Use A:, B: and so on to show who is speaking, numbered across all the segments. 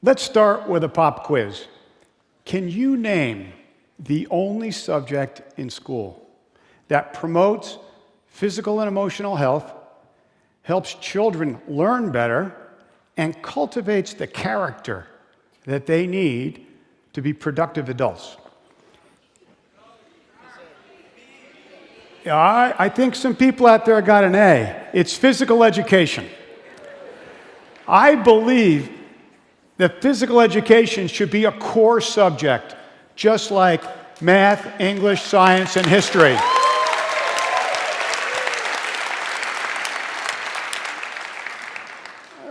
A: Let's start with a pop quiz. Can you name the only subject in school that promotes physical and emotional health, helps children learn better, and cultivates the character that they need to be productive adults? I think some people out there got an A. It's physical education. I believe that physical education should be a core subject, just like math, English, science, and history.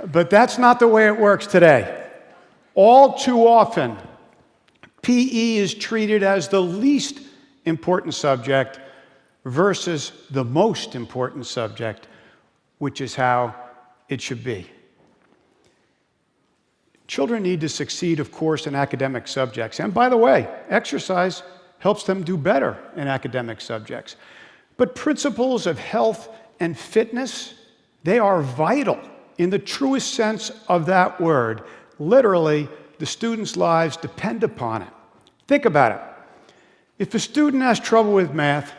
A: But that's not the way it works today. All too often, PE is treated as the least important subject versus the most important subject, which is how it should be. Children need to succeed, of course, in academic subjects. And by the way, exercise helps them do better in academic subjects. But principles of health and fitness, they are vital in the truest sense of that word. Literally, the students' lives depend upon it. Think about it. If a student has trouble with math,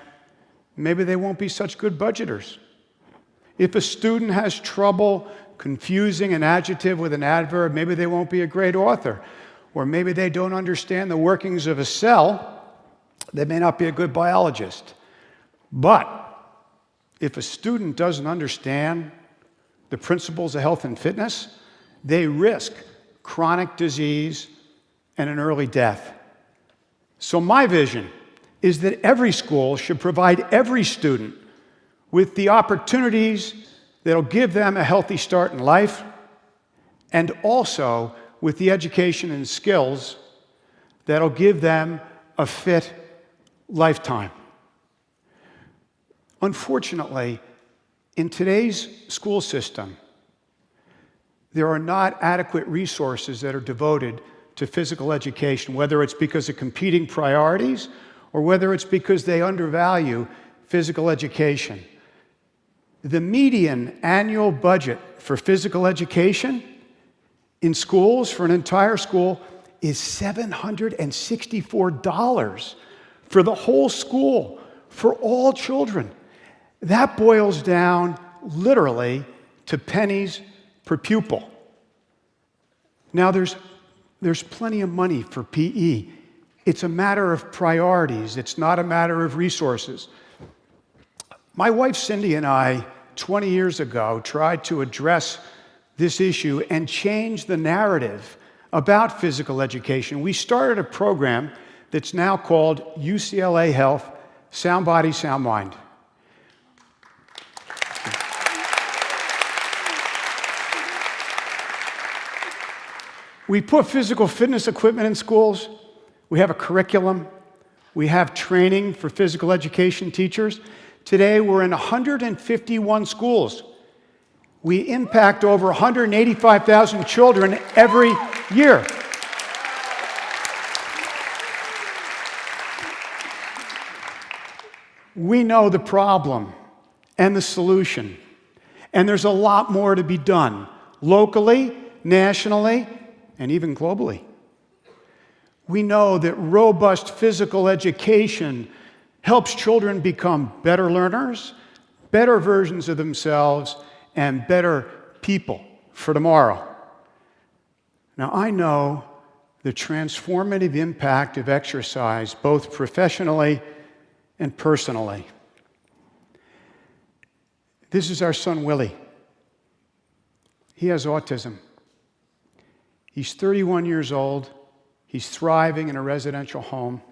A: maybe they won't be such good budgeters. If a student has trouble confusing an adjective with an adverb, maybe they won't be a great author. Or maybe they don't understand the workings of a cell, they may not be a good biologist. But if a student doesn't understand the principles of health and fitness, they risk chronic disease and an early death. So my vision is that every school should provide every student with the opportunities that'll give them a healthy start in life, and also with the education and skills that'll give them a fit lifetime. Unfortunately, in today's school system, there are not adequate resources that are devoted to physical education, whether it's because of competing priorities or whether it's because they undervalue physical education. The median annual budget for physical education in schools, for an entire school, is $764 for the whole school, for all children. That boils down literally to pennies per pupil. Now, there's plenty of money for PE. It's a matter of priorities. It's not a matter of resources. My wife Cindy and I, 20 years ago, tried to address this issue and change the narrative about physical education. We started a program that's now called UCLA Health, Sound Body, Sound Mind. We put physical fitness equipment in schools. We have a curriculum. We have training for physical education teachers. Today, we're in 151 schools. We impact over 185,000 children every year. We know the problem and the solution, and there's a lot more to be done, locally, nationally, and even globally. We know that robust physical education helps children become better learners, better versions of themselves, and better people for tomorrow. Now, I know the transformative impact of exercise, both professionally and personally. This is our son, Willie. He has autism. He's 31 years old. He's thriving in a residential home.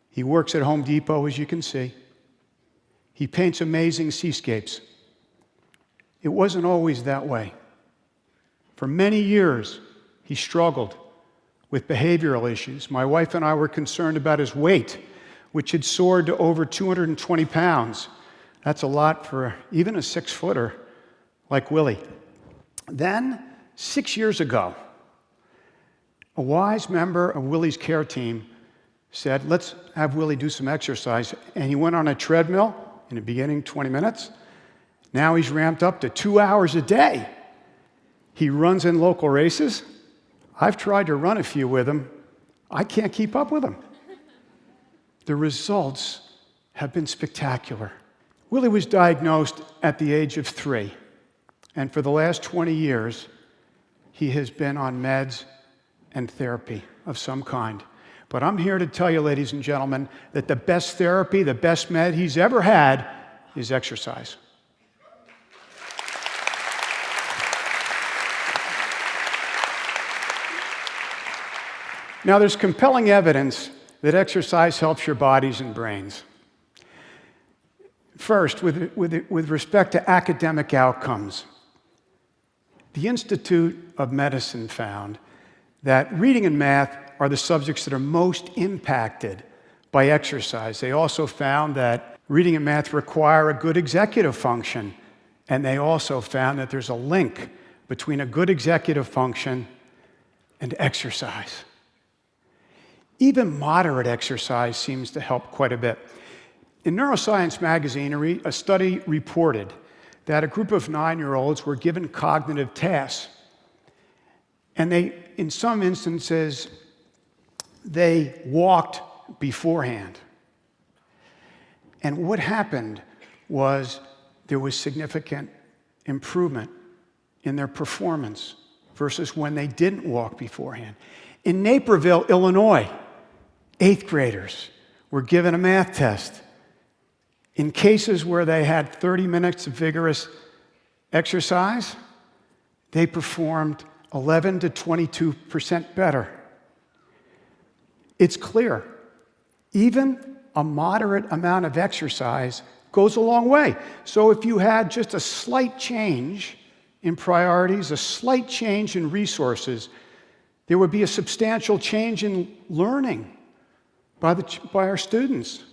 A: He works at Home Depot, as you can see. He paints amazing seascapes. It wasn't always that way. For many years, he struggled with behavioral issues. My wife and I were concerned about his weight, which had soared to over 220 pounds. That's a lot for even a 6-footer like Willie. Then, 6 years ago, a wise member of Willie's care team said, let's have Willie do some exercise. And he went on a treadmill in the beginning, 20 minutes. Now he's ramped up to 2 hours a day. He runs in local races. I've tried to run a few with him. I can't keep up with him. The results have been spectacular. Willie was diagnosed at the age of 3. And for the last 20 years, he has been on meds and therapy of some kind. But I'm here to tell you, ladies and gentlemen, that the best therapy, the best med he's ever had is exercise. Now, there's compelling evidence that exercise helps your bodies and brains. First, with respect to academic outcomes, the Institute of Medicine found that reading and math are the subjects that are most impacted by exercise. They also found that reading and math require a good executive function, and they also found that there's a link between a good executive function and exercise. Even moderate exercise seems to help quite a bit. In Neuroscience magazine, a study reported that a group of 9-year-olds were given cognitive tasks. And in some instances, they walked beforehand. And what happened was there was significant improvement in their performance versus when they didn't walk beforehand. In Naperville, Illinois, 8th graders were given a math test. In cases where they had 30 minutes of vigorous exercise, they performed 11 to 22% better. It's clear, even a moderate amount of exercise goes a long way. So if you had just a slight change in priorities, a slight change in resources, there would be a substantial change in learning by our students.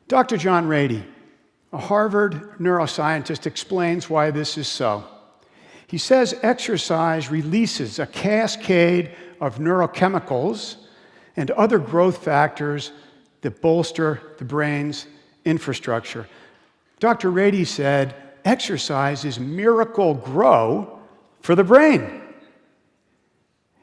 A: Dr. John Rady, a Harvard neuroscientist, explains why this is so. He says exercise releases a cascade of neurochemicals and other growth factors that bolster the brain's infrastructure. Dr. Rady said exercise is miracle grow for the brain.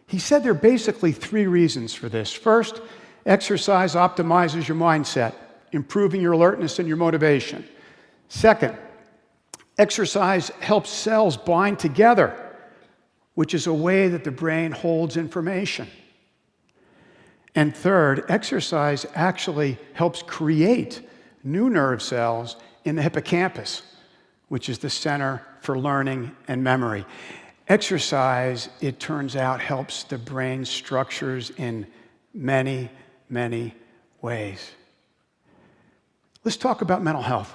A: He said there are basically 3 reasons for this. First, exercise optimizes your mindset, improving your alertness and your motivation. Second, exercise helps cells bind together, which is a way that the brain holds information. And third, exercise actually helps create new nerve cells in the hippocampus, which is the center for learning and memory. Exercise, it turns out, helps the brain structures in many, many ways. Let's talk about mental health.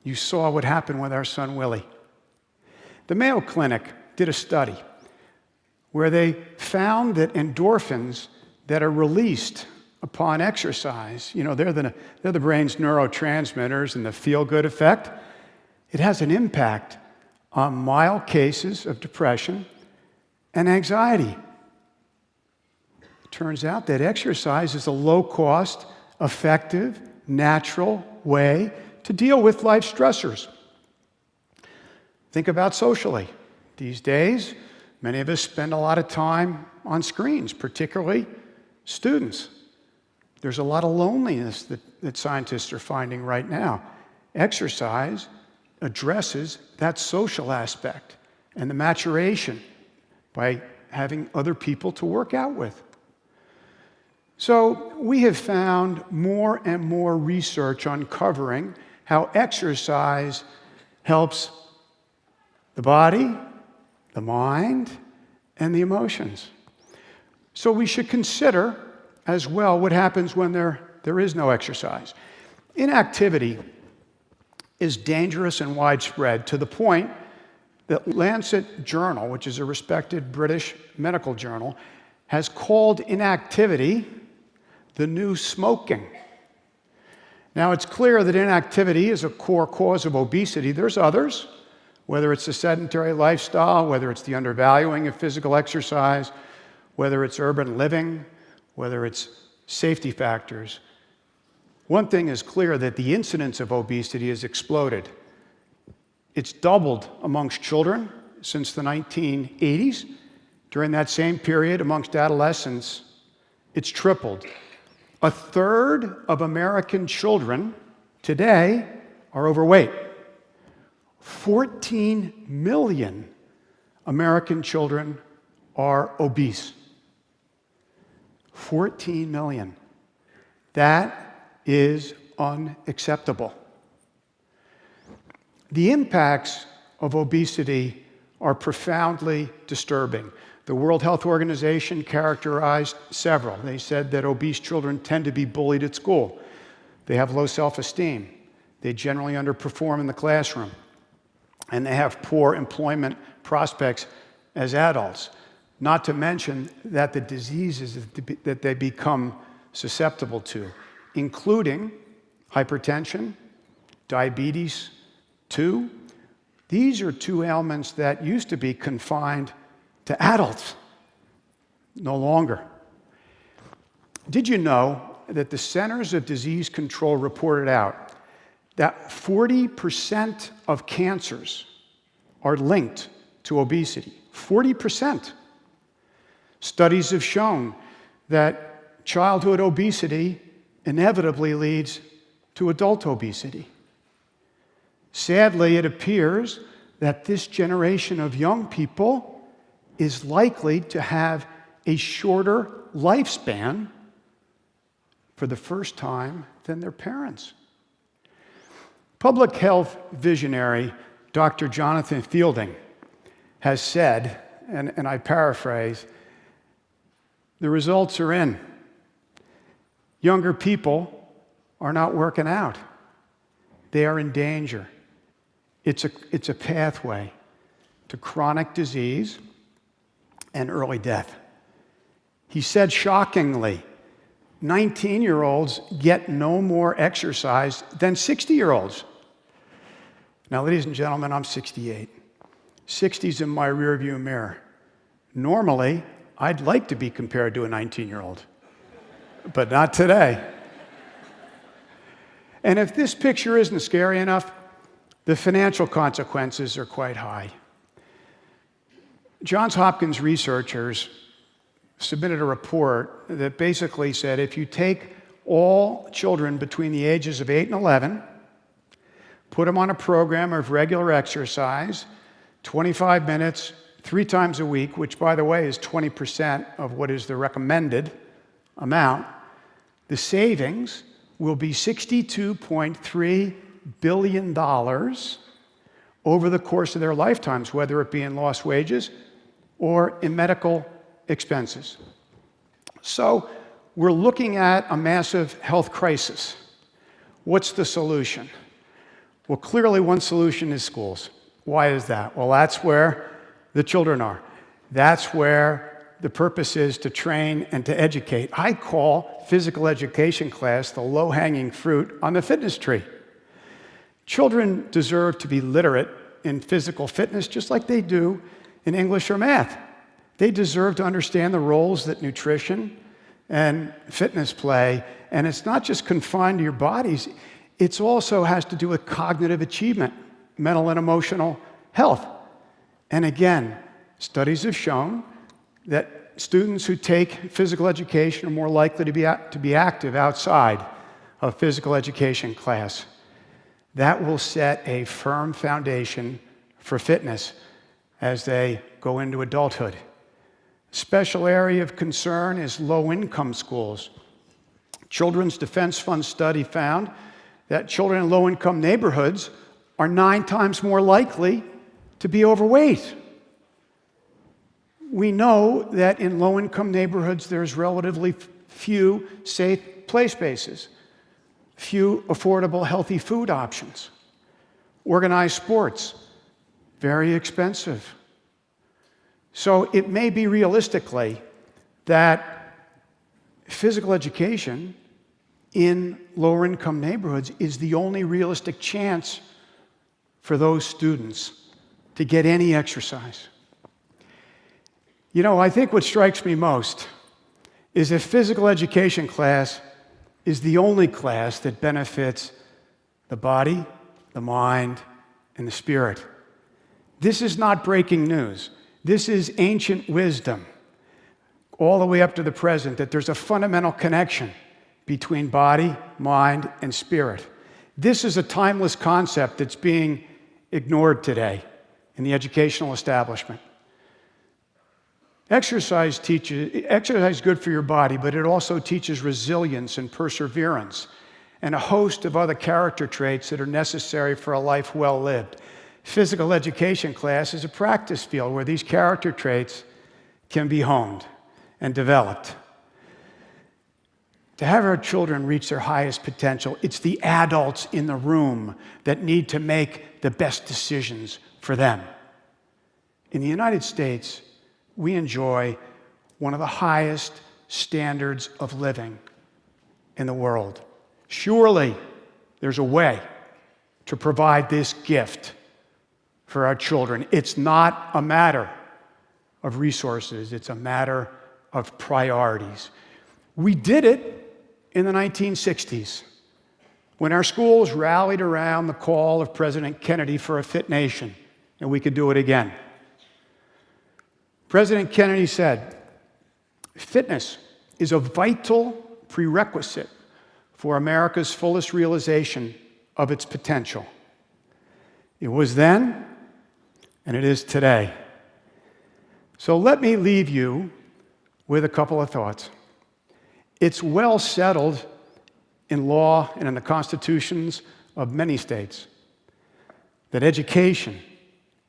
A: You saw what happened with our son Willie. The Mayo Clinic did a study where they found that endorphins that are released upon exercise, they're the brain's neurotransmitters and the feel-good effect. It has an impact on mild cases of depression and anxiety. It turns out that exercise is a low-cost, effective, natural way to deal with life stressors. Think about socially. These days, many of us spend a lot of time on screens, particularly students. There's a lot of loneliness that scientists are finding right now. Exercise addresses that social aspect and the maturation by having other people to work out with. So we have found more and more research uncovering how exercise helps the body, the mind, and the emotions. So we should consider as well what happens when there is no exercise. Inactivity is dangerous and widespread to the point that Lancet Journal, which is a respected British medical journal, has called inactivity the new smoking. Now, it's clear that inactivity is a core cause of obesity. There's others, whether it's the sedentary lifestyle, whether it's the undervaluing of physical exercise, whether it's urban living, whether it's safety factors. One thing is clear, that the incidence of obesity has exploded. It's doubled amongst children since the 1980s. During that same period, amongst adolescents, it's tripled. A third of American children today are overweight. 14 million American children are obese. 14 million. That is unacceptable. The impacts of obesity are profoundly disturbing. The World Health Organization characterized several. They said that obese children tend to be bullied at school. They have low self-esteem. They generally underperform in the classroom. And they have poor employment prospects as adults. Not to mention that the diseases that they become susceptible to, including hypertension, diabetes 2. These are two ailments that used to be confined to adults. No longer. Did you know that the Centers of Disease Control reported out that 40% of cancers are linked to obesity? 40%. Studies have shown that childhood obesity inevitably leads to adult obesity. Sadly, it appears that this generation of young people is likely to have a shorter lifespan for the first time than their parents. Public health visionary Dr. Jonathan Fielding has said, and I paraphrase, the results are in. Younger people are not working out. They are in danger. It's a pathway to chronic disease and early death. He said, shockingly, 19-year-olds get no more exercise than 60-year-olds. Now, ladies and gentlemen, I'm 68. 60's in my rearview mirror. Normally, I'd like to be compared to a 19-year-old, but not today. And if this picture isn't scary enough, the financial consequences are quite high. Johns Hopkins researchers submitted a report that basically said if you take all children between the ages of 8 and 11, put them on a program of regular exercise, 25 minutes, 3 times a week, which, by the way, is 20% of what is the recommended amount, the savings will be $62.3 billion over the course of their lifetimes, whether it be in lost wages or in medical expenses. So we're looking at a massive health crisis. What's the solution? Well, clearly one solution is schools. Why is that? Well, that's where the children are. That's where the purpose is to train and to educate. I call physical education class the low-hanging fruit on the fitness tree. Children deserve to be literate in physical fitness just like they do in English or math. They deserve to understand the roles that nutrition and fitness play, and it's not just confined to your bodies, it also has to do with cognitive achievement, mental and emotional health. And again, studies have shown that students who take physical education are more likely to be active outside of physical education class. That will set a firm foundation for fitness as they go into adulthood. Special area of concern is low-income schools. Children's Defense Fund study found that children in low-income neighborhoods are 9 times more likely to be overweight. We know that in low-income neighborhoods there's relatively few safe play spaces, few affordable healthy food options. Organized sports, very expensive. So it may be realistically that physical education in lower income neighborhoods is the only realistic chance for those students to get any exercise. You know, I think what strikes me most is that physical education class is the only class that benefits the body, the mind, and the spirit. This is not breaking news. This is ancient wisdom, all the way up to the present, that there's a fundamental connection between body, mind, and spirit. This is a timeless concept that's being ignored today in the educational establishment. Exercise is good for your body, but it also teaches resilience and perseverance and a host of other character traits that are necessary for a life well lived. Physical education class is a practice field where these character traits can be honed and developed. To have our children reach their highest potential, it's the adults in the room that need to make the best decisions for them. In the United States, we enjoy one of the highest standards of living in the world. Surely, there's a way to provide this gift for our children. It's not a matter of resources, it's a matter of priorities. We did it in the 1960s when our schools rallied around the call of President Kennedy for a fit nation, and we could do it again. President Kennedy said, "Fitness is a vital prerequisite for America's fullest realization of its potential." It was then, and it is today. So let me leave you with a couple of thoughts. It's well settled in law and in the constitutions of many states that education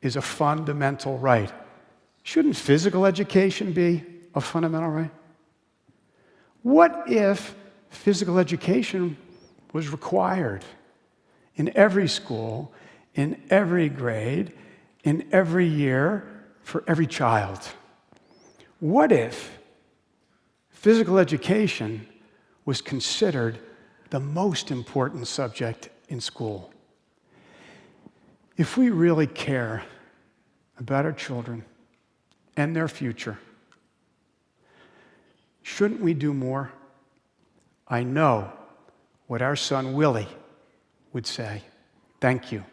A: is a fundamental right. Shouldn't physical education be a fundamental right? What if physical education was required in every school, in every grade, in every year, for every child? What if physical education was considered the most important subject in school? If we really care about our children and their future, shouldn't we do more? I know what our son Willie would say. Thank you.